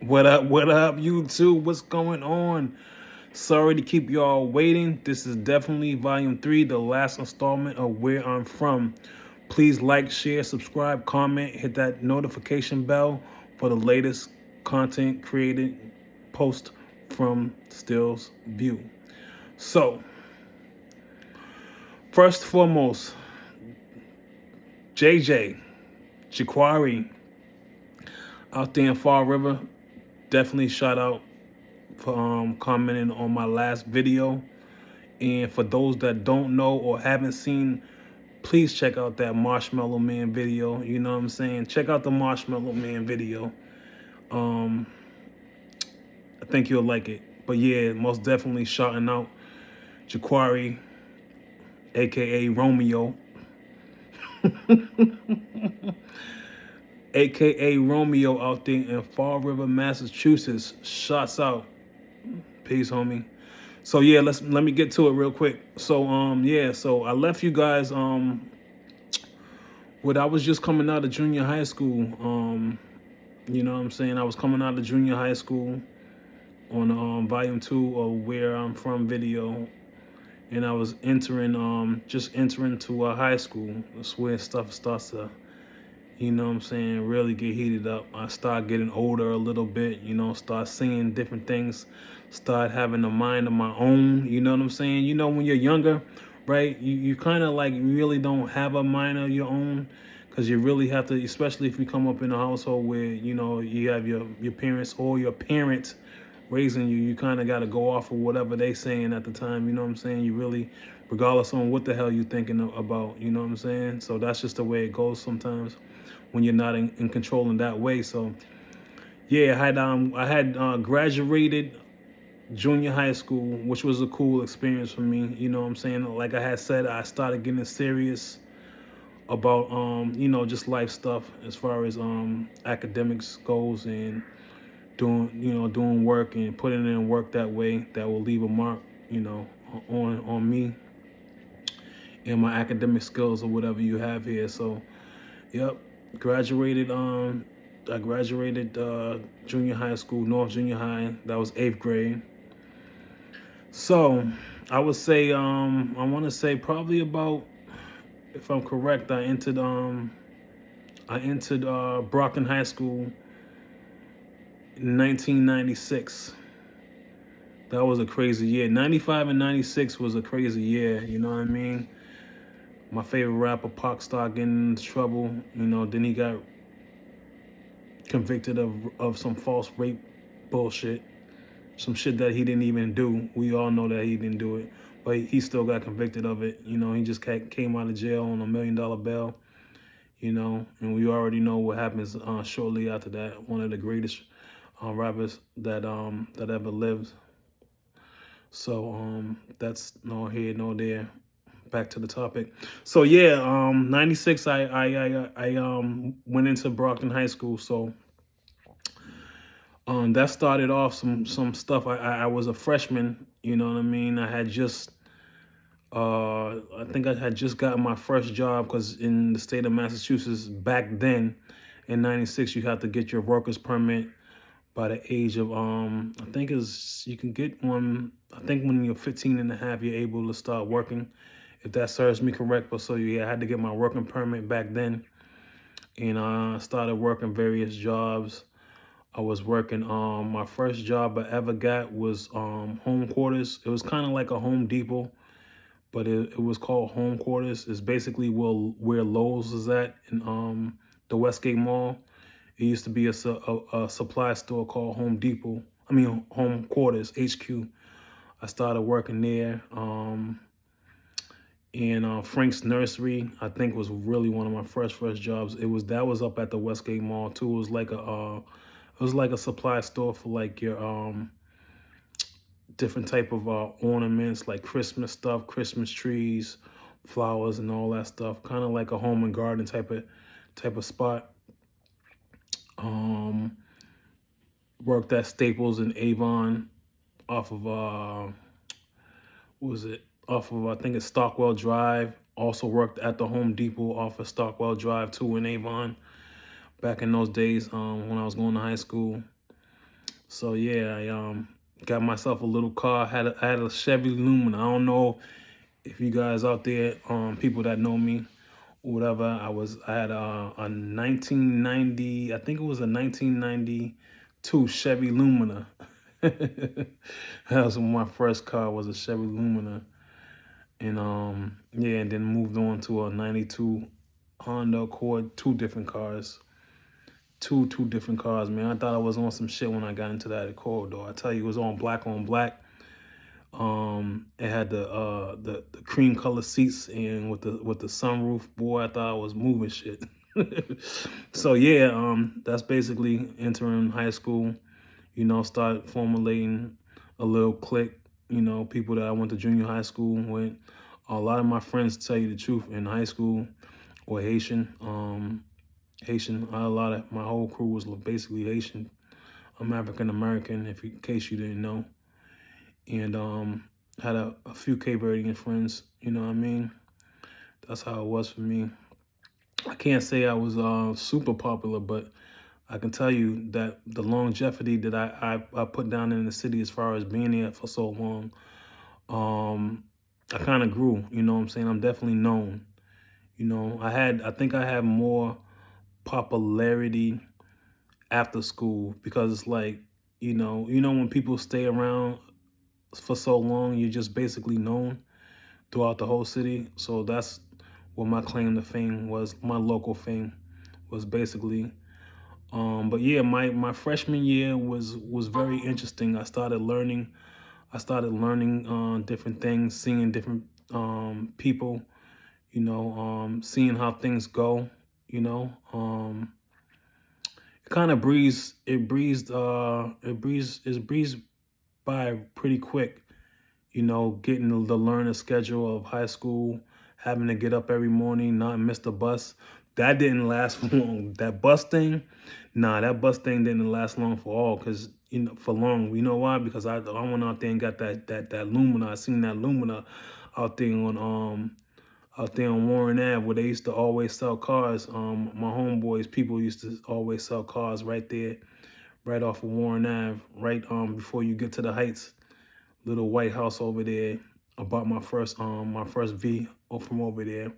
What up, YouTube? What's going on? Sorry to keep y'all waiting. This is definitely volume 3, the last installment of Where I'm From. Please like, share, subscribe, comment, hit that notification bell for the latest content created post from Stills View. So, first and foremost, JJ, Jaquari out there in Fall River, definitely shout out for commenting on my last video. And for those that don't know or haven't seen, please check out that Marshmallow Man video. You know what I'm saying? Check out the Marshmallow Man video. Um, I think you'll like it. But yeah, most definitely shouting out Jaquari, aka Romeo, aka Romeo out there in Fall River, Massachusetts. Shots out. Peace, homie. So yeah, let me get to it real quick. So yeah, so I left you guys when I was just coming out of junior high school. You know what I'm saying? I was coming out of junior high school on volume 2 of Where I'm From video, and I was just entering to high school. That's where stuff starts to, you know what I'm saying, really get heated up. I start getting older a little bit, you know, start seeing different things, start having a mind of my own, you know what I'm saying? You know, when you're younger, right, you kind of like really don't have a mind of your own, because you really have to, especially if you come up in a household where, you know, you have your parents or your parents raising you, you kind of got to go off of whatever they saying at the time, you know what I'm saying? You really, regardless on what the hell you thinking about, you know what I'm saying? So that's just the way it goes sometimes when you're not in control in that way. So yeah, I had graduated junior high school, which was a cool experience for me. You know what I'm saying? Like I had said, I started getting serious about you know, just life stuff as far as academics goes, and doing work and putting in work that way that will leave a mark, you know, on me and my academic skills or whatever you have here. So yep, graduated. I graduated junior high school, North Junior High. That was 8th grade. So I would say, I want to say probably about, if I'm correct, I entered Brockton High School in 1996. That was a crazy year. 95 and 96 was a crazy year. You know what I mean? My favorite rapper, Pac, started getting into trouble. You know, then he got convicted of some false rape bullshit, some shit that he didn't even do. We all know that he didn't do it, but he still got convicted of it. You know, he just came out of jail on $1 million bail, you know, and we already know what happens shortly after that. One of the greatest rappers that ever lived. So that's no here, no there. Back to the topic. So yeah, 96 I went into Brockton High School. So that started off some stuff. I was a freshman, you know what I mean? I had just I think I had just gotten my first job, because in the state of Massachusetts back then in 96 you had to get your worker's permit by the age of I think is you can get one, I think when you're 15 and a half you're able to start working, if that serves me correct. But so yeah, I had to get my working permit back then, and I started working various jobs. I was working, my first job I ever got was home quarters. It was kind of like a Home Depot, but it was called home quarters. It's basically where Lowe's is at in the Westgate Mall. It used to be a supply store called Home Depot. I mean, Home Quarters, HQ. I started working there. And Frank's Nursery, I think, was really one of my first jobs. That was up at the Westgate Mall too. It was like a supply store for like your different type of ornaments, like Christmas stuff, Christmas trees, flowers, and all that stuff. Kind of like a home and garden type of spot. Worked at Staples and Avon off of what was it? Off of, I think it's Stockwell Drive. Also worked at the Home Depot off of Stockwell Drive too in Avon back in those days when I was going to high school. So yeah, I got myself a little car. I had a Chevy Lumina. I don't know if you guys out there, people that know me or whatever. I had a 1990, I think it was a 1992 Chevy Lumina. That was my first car, was a Chevy Lumina. And yeah, and then moved on to a 92 Honda Accord, two different cars, man. I thought I was on some shit when I got into that Accord, though. I tell you, it was on black on black. It had the cream color seats and with the sunroof. Boy, I thought I was moving shit. So yeah, that's basically entering high school. You know, start formulating a little clique. You know, people that I went to junior high school with. A lot of my friends, to tell you the truth, in high school were Haitian. Haitian. A lot of my whole crew was basically Haitian. I'm African American, in case you didn't know, and had a few Cape Verdean friends. You know what I mean? That's how it was for me. I can't say I was super popular, but I can tell you that the longevity that I put down in the city as far as being there for so long, I kind of grew. You know what I'm saying? I'm definitely known. You know, I think I had more popularity after school because it's like, when people stay around for so long, you're just basically known throughout the whole city. So that's what my claim to fame was. My local fame was basically. But yeah, my freshman year was very interesting. I started learning different things, seeing different people. Seeing how things go. You know, it kind of breezed by pretty quick. Getting to learn the schedule of high school, having to get up every morning, not miss the bus. That didn't last for long. That bus thing, nah, that bus thing didn't last long for all, because for long. You know why? Because I went out there and got that Lumina. I seen that Lumina out there on Warren Ave, where they used to always sell cars. My homeboys, people used to always sell cars right there, right off of Warren Ave, right before you get to the Heights. Little white house over there. I bought my first V from over there.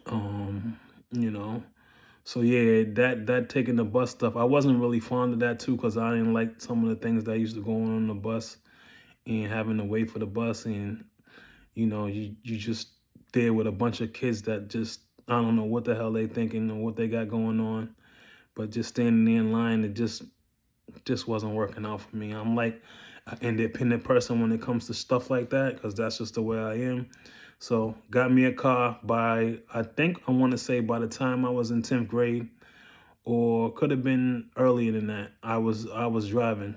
Um, you know. So yeah, that taking the bus stuff, I wasn't really fond of that too, because I didn't like some of the things that used to go on the bus and having to wait for the bus, and you just there with a bunch of kids that just, I don't know what the hell they thinking or what they got going on, but just standing there in line, it just wasn't working out for me. I'm like an independent person when it comes to stuff like that, because that's just the way I am. So got me a car I think I want to say by the time I was in 10th grade, or could have been earlier than that. I was driving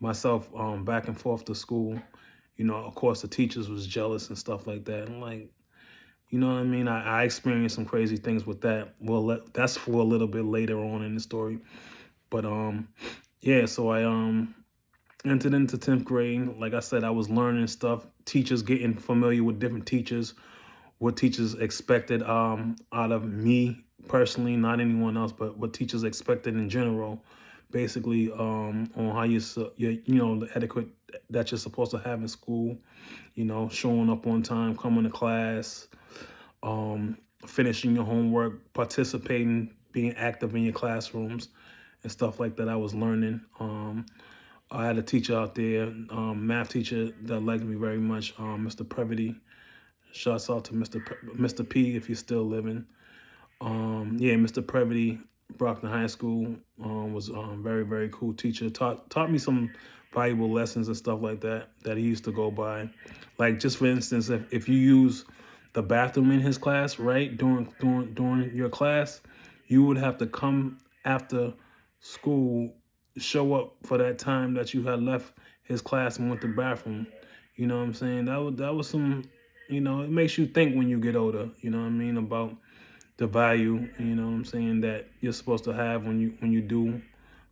myself back and forth to school. Of course the teachers was jealous and stuff like that. And like, you know what I mean? I experienced some crazy things with that. Well, that's for a little bit later on in the story. But yeah, so I entered into 10th grade. Like I said, I was learning stuff, teachers, getting familiar with different teachers, what teachers expected out of me personally, not anyone else, but what teachers expected in general, basically on how the etiquette that you're supposed to have in school, showing up on time, coming to class, finishing your homework, participating, being active in your classrooms and stuff like that. I was learning. I had a teacher out there, math teacher that liked me very much, Mr. Previty. Shouts out to Mr. P if you're still living. Yeah, Mr. Previty, Brockton High School, was very, very cool teacher. Taught me some valuable lessons and stuff like that he used to go by. Like, just for instance, if you use the bathroom in his class, right, during your class, you would have to come after school, show up for that time that you had left his class and went to the bathroom. You know what I'm saying? That was some, it makes you think when you get older, you know what I mean, about the value, what I'm saying, that you're supposed to have when you do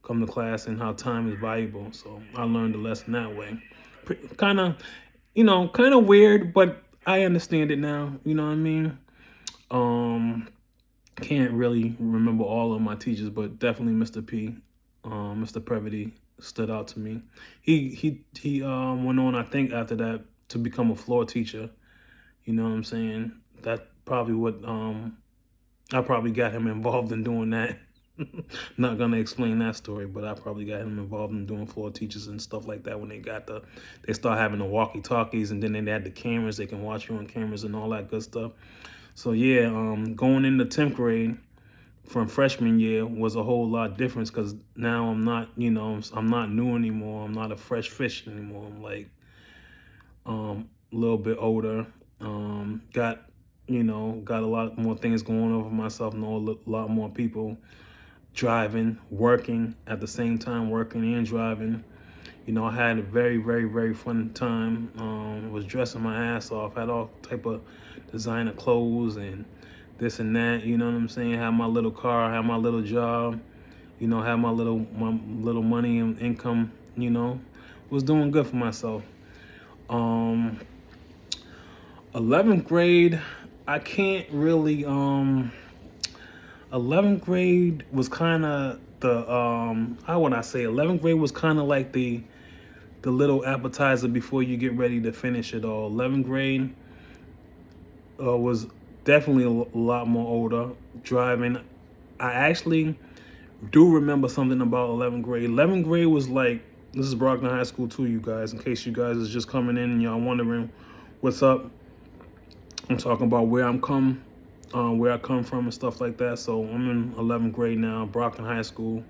come to class, and how time is valuable. So I learned a lesson that way. Kind of, kind of weird, but I understand it now. You know what I mean? Can't really remember all of my teachers, but definitely Mr. P, Mr. Previty. stood out to me. He went on, I think, after that to become a floor teacher. You know what I'm saying? That probably what I probably got him involved in doing that. Not gonna explain that story, but I probably got him involved in doing floor teachers and stuff like that when they start having the walkie talkies, and then they had the cameras, they can watch you on cameras and all that good stuff. So yeah, going into 10th grade from freshman year was a whole lot different because now I'm not, I'm not new anymore. I'm not a fresh fish anymore. I'm like a little bit older. Got got a lot more things going on for myself. Know a lot more people. Driving, working at the same time, working and driving. I had a very, very, very fun time. Was dressing my ass off. Had all type of designer clothes and this and that. You know what I'm saying? Had my little car. Had my little job. Had my little money and income. Was doing good for myself. 11th grade, I can't really. 11th grade was kind of the how would I say? 11th grade was kind of like the little appetizer before you get ready to finish it all. 11th grade was definitely a lot more older. Driving, I actually do remember something about 11th grade. 11th grade was like, this is Brockton High School too, you guys. In case you guys is just coming in and y'all wondering what's up, I'm talking about where I come from and stuff like that. So I'm in 11th grade now, Brockton High School.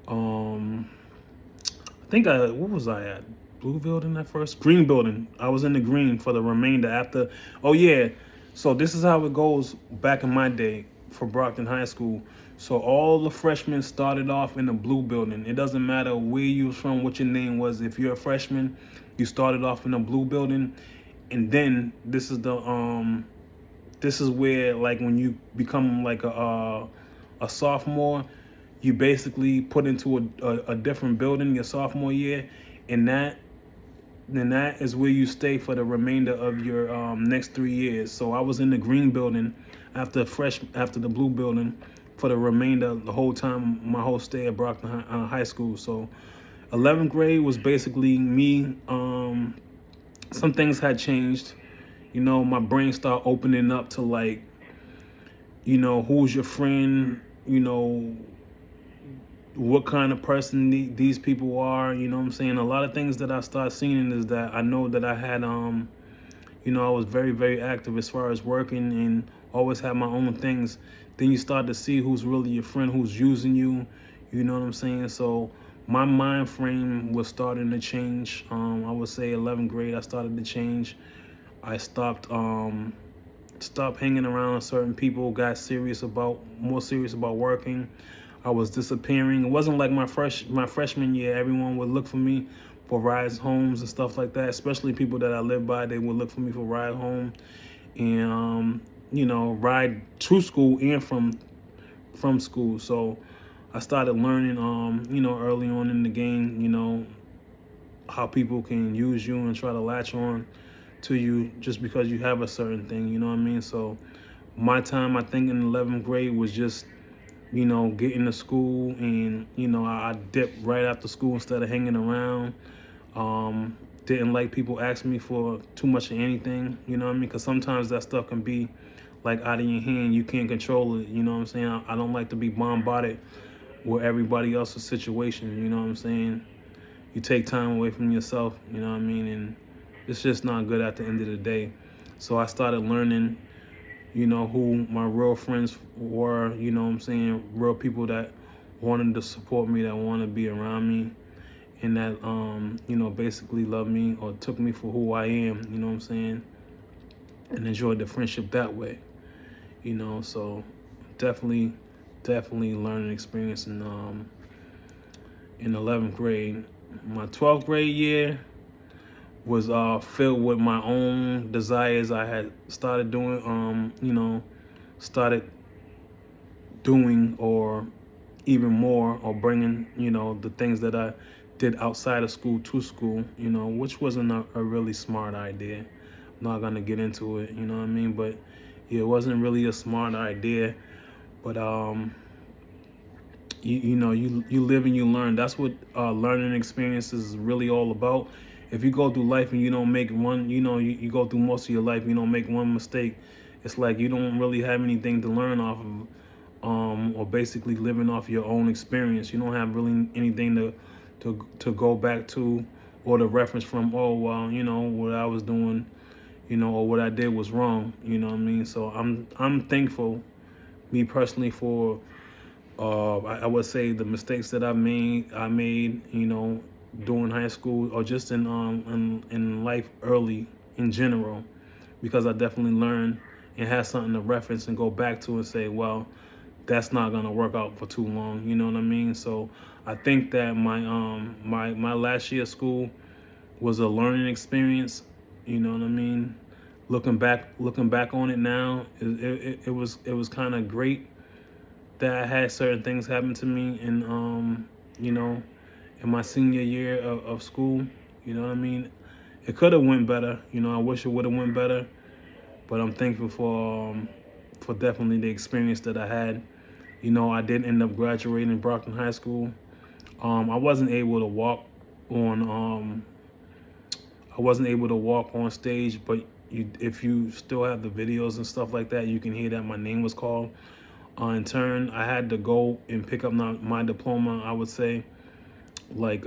I think what was I at? Blue building at first? Green building. I was in the green for the remainder after. Oh yeah. So this is how it goes back in my day for Brockton High School. So all the freshmen started off in the blue building. It doesn't matter where you was from, what your name was. If you're a freshman, you started off in the blue building. And then this is where, like, when you become like a sophomore, you basically put into a different building your sophomore year, and that is where you stay for the remainder of your next 3 years. So I was in the green building after the blue building for the remainder, the whole time, my whole stay at Brockton High School. So 11th grade was basically me. Some things had changed. My brain started opening up to, like, who's your friend, what kind of person these people are. You know what I'm saying? A lot of things that I started seeing is that I know that I had, I was very, very active as far as working and always had my own things. Then you start to see who's really your friend, who's using you. You know what I'm saying? So my mind frame was starting to change. I would say 11th grade, I started to change. I stopped hanging around certain people, got more serious about working. I was disappearing. It wasn't like my freshman year. Everyone would look for me for rides homes and stuff like that, especially people that I lived by. They would look for me for ride home and, ride to school and from school. So I started learning, early on in the game, how people can use you and try to latch on to you just because you have a certain thing, you know what I mean? So my time, I think, in 11th grade was just, getting to school and, I dipped right after school instead of hanging around. Didn't like people asking me for too much of anything, you know what I mean? Because sometimes that stuff can be like out of your hand. You can't control it, you know what I'm saying? I don't like to be bombarded with everybody else's situation, you know what I'm saying? You take time away from yourself, you know what I mean? And it's just not good at the end of the day. So I started learning, who my real friends were, you know what I'm saying? Real people that wanted to support me, that wanted to be around me, and that, basically loved me or took me for who I am, you know what I'm saying? And enjoyed the friendship that way, So definitely learning experience in 11th grade. My 12th grade year was filled with my own desires. I had started doing, or even more, or bringing, the things that I did outside of school to school, which wasn't a really smart idea. I'm not gonna get into it, you know what I mean? But yeah, it wasn't really a smart idea. But You live and you learn. That's what learning experiences is really all about. If you go through life and you don't make one, you go through most of your life, you don't make one mistake, it's like you don't really have anything to learn off of, or basically living off your own experience. You don't have really anything to go back to, or to reference from. Oh well, what I was doing, or what I did was wrong. You know what I mean? So I'm thankful, me personally, for I would say the mistakes that I made, during high school, or just in life early in general, because I definitely learned and had something to reference and go back to and say, well, that's not gonna work out for too long. You know what I mean? So I think that my last year of school was a learning experience. You know what I mean? Looking back on it now, it was kind of great that I had certain things happen to me you know, in my senior year of school. You know what I mean? It could have went better. I wish it would have went better, but I'm thankful for definitely the experience that I had. I did end up graduating Brockton High School. I wasn't able to walk on I wasn't able to walk on stage, but if you still have the videos and stuff like that, you can hear that my name was called. In turn, I had to go and pick up my diploma, I would say, like,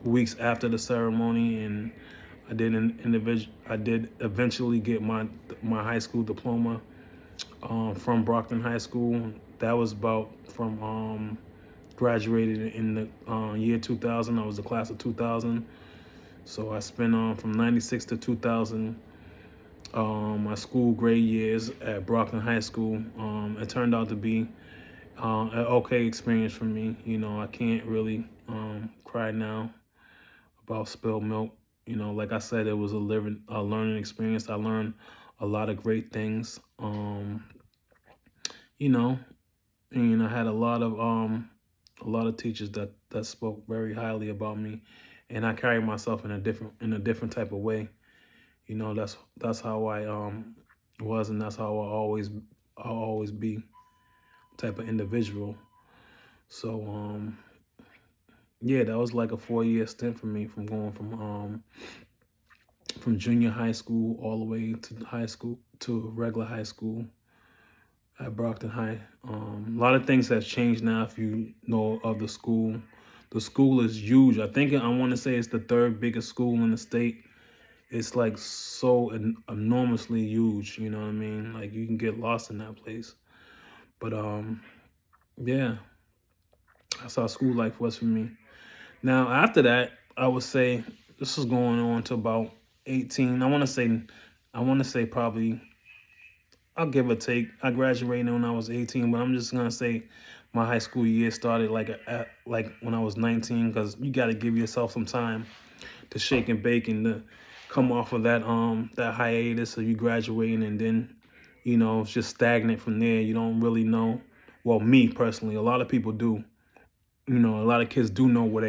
weeks after the ceremony, and I did eventually get my high school diploma from Brockton High School. That was about from graduated in the year 2000. I was the class of 2000. So I spent from 96 to 2000 my school grade years at Brockton High School. It turned out to be an okay experience for me. I can't really cry now about spilled milk. Like I said, it was a learning experience. I learned a lot of great things. You know, and I had a lot of teachers that spoke very highly about me, and I carried myself in a different type of way. That's how I was, and that's how I'll always be, type of individual. So yeah, that was like a 4-year stint for me, from going from junior high school all the way to high school, to regular high school at Brockton High. A lot of things has changed now. If you know of the school is huge. I want to say it's the third biggest school in the state. It's like so enormously huge. You know what I mean? Like, you can get lost in that place. But yeah, that's how school life was for me. Now after that, I would say this was going on to about 18. I want to say probably, I'll give or take. I graduated when I was 18, but I'm just gonna say my high school year started like when I was 19, because you got to give yourself some time to shake and bake and to come off of that hiatus. So you graduating, and then it's just stagnant from there. You don't really know. Well, me personally, a lot of people do. A lot of kids do know where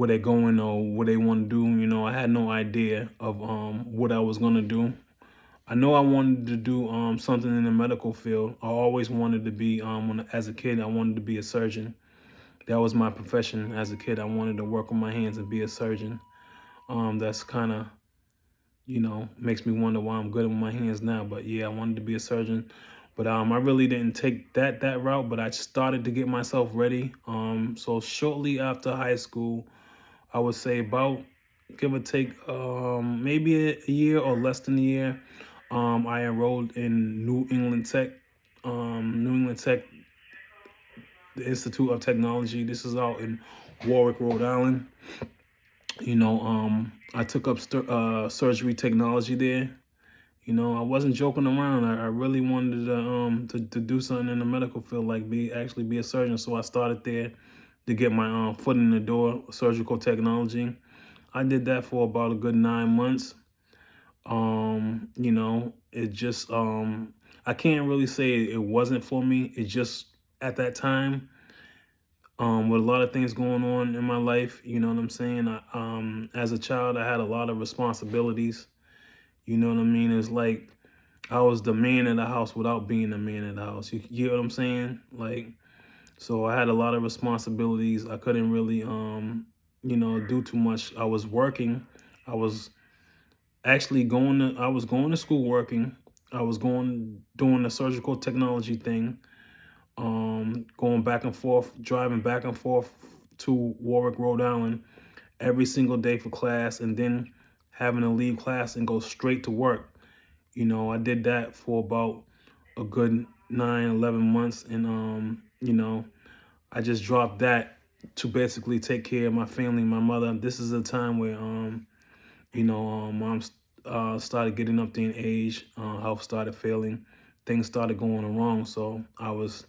they're going or what they want to do. I had no idea of what I was gonna do. I know I wanted to do something in the medical field. I always wanted to be as a kid, I wanted to be a surgeon. That was my profession as a kid. I wanted to work with my hands and be a surgeon. That's kind of, makes me wonder why I'm good with my hands now. But yeah, I wanted to be a surgeon. But I really didn't take that route, but I started to get myself ready. So shortly after high school, I would say about, give or take, maybe a year or less than a year, I enrolled in New England Tech, the Institute of Technology. This is out in Warwick, Rhode Island. I took up surgery technology there. I wasn't joking around. I really wanted to do something in the medical field, like actually be a surgeon. So I started there to get my foot in the door, surgical technology. I did that for about a good 9 months. It just I can't really say it wasn't for me. It just, at that time, with a lot of things going on in my life, you know what I'm saying? As a child, I had a lot of responsibilities. You know what I mean? It's like I was the man in the house without being the man in the house. You get what I'm saying? Like, so I had a lot of responsibilities. I couldn't really, do too much. I was working. I was actually I was going to school working. I was doing the surgical technology thing, going back and forth, driving back and forth to Warwick, Rhode Island every single day for class, and then having to leave class and go straight to work. I did that for about a good 9, 11 months. And, I just dropped that to basically take care of my family, my mother. This is a time where, mom started getting up there in age, health started failing, things started going wrong. So I was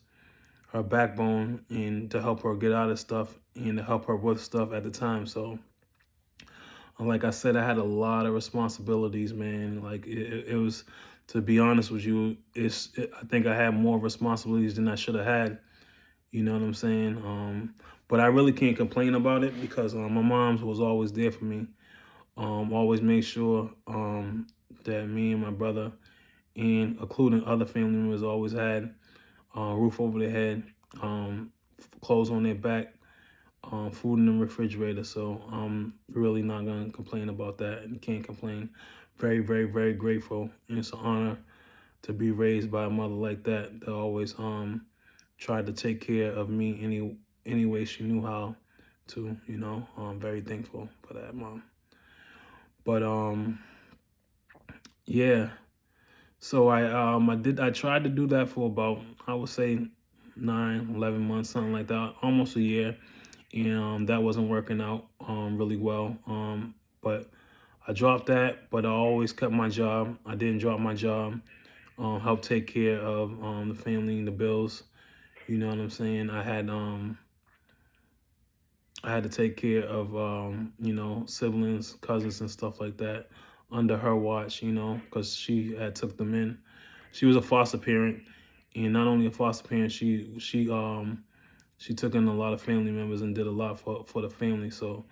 her backbone and to help her get out of stuff and to help her with stuff at the time. So, like I said, I had a lot of responsibilities, man. Like it was, to be honest with you, I think I had more responsibilities than I should have had. You know what I'm saying? But I really can't complain about it because my mom was always there for me. Always made sure that me and my brother, and including other family members, always had roof over their head, clothes on their back, food in the refrigerator. So I'm really not gonna complain about that, and can't complain. Very, very, very grateful, and it's an honor to be raised by a mother like that. That always tried to take care of me any way she knew how to. I'm very thankful for that, mom. But yeah. So I tried to do that for about, I would say, 9, 11 months, something like that, almost a year. And that wasn't working out really well. But I dropped that, but I always kept my job. I didn't drop my job. Helped take care of the family and the bills. You know what I'm saying? I had to take care of siblings, cousins, and stuff like that under her watch. Because she had took them in. She was a foster parent, and not only a foster parent, she took in a lot of family members and did a lot for the family. So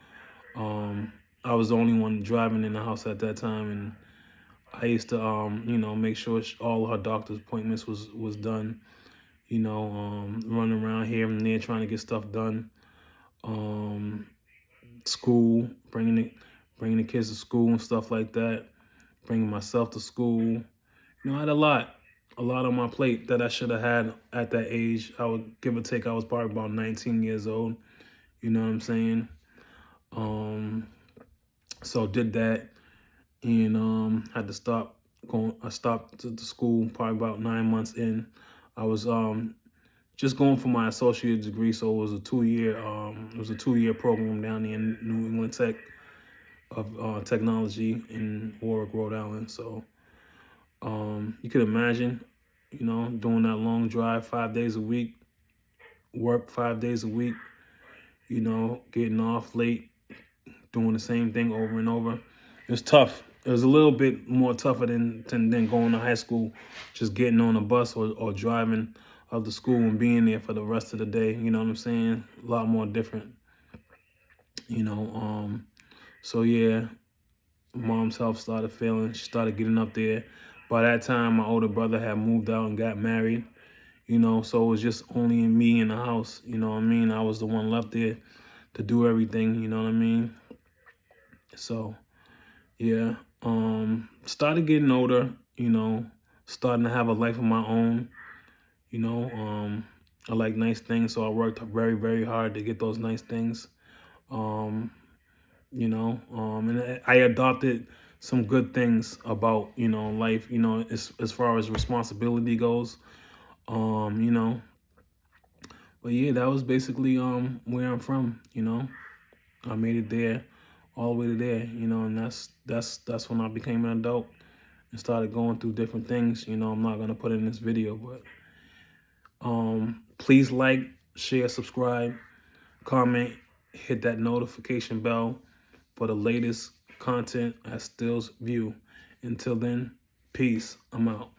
I was the only one driving in the house at that time, and I used to make sure all of her doctor's appointments was done. Running around here and there trying to get stuff done. School, bringing the kids to school and stuff like that. Bringing myself to school. I had a lot on my plate that I should have had at that age. I would give or take. I was probably about 19 years old. You know what I'm saying? So did that, and had to stop going. I stopped to the school probably about 9 months in. I was just going for my associate degree, so it was a 2-year program down there in New England Tech of technology in Warwick, Rhode Island. So you could imagine, doing that long drive 5 days a week, work 5 days a week, getting off late, doing the same thing over and over. It was tough. It was a little bit more tougher than going to high school, just getting on a bus or driving up to school and being there for the rest of the day. You know what I'm saying? A lot more different. So yeah, mom's health started failing. She started getting up there. By that time, my older brother had moved out and got married. So it was just only me in the house. You know what I mean? I was the one left there to do everything. You know what I mean? So yeah, started getting older. Starting to have a life of my own. I like nice things, so I worked very, very hard to get those nice things. And I adopted some good things about, life, as far as responsibility goes. But yeah, that was basically where I'm from. I made it there, all the way to there, and that's when I became an adult and started going through different things. I'm not gonna put in this video, but please like, share, subscribe, comment, hit that notification bell for the latest content at Still's View. Until then, peace. I'm out.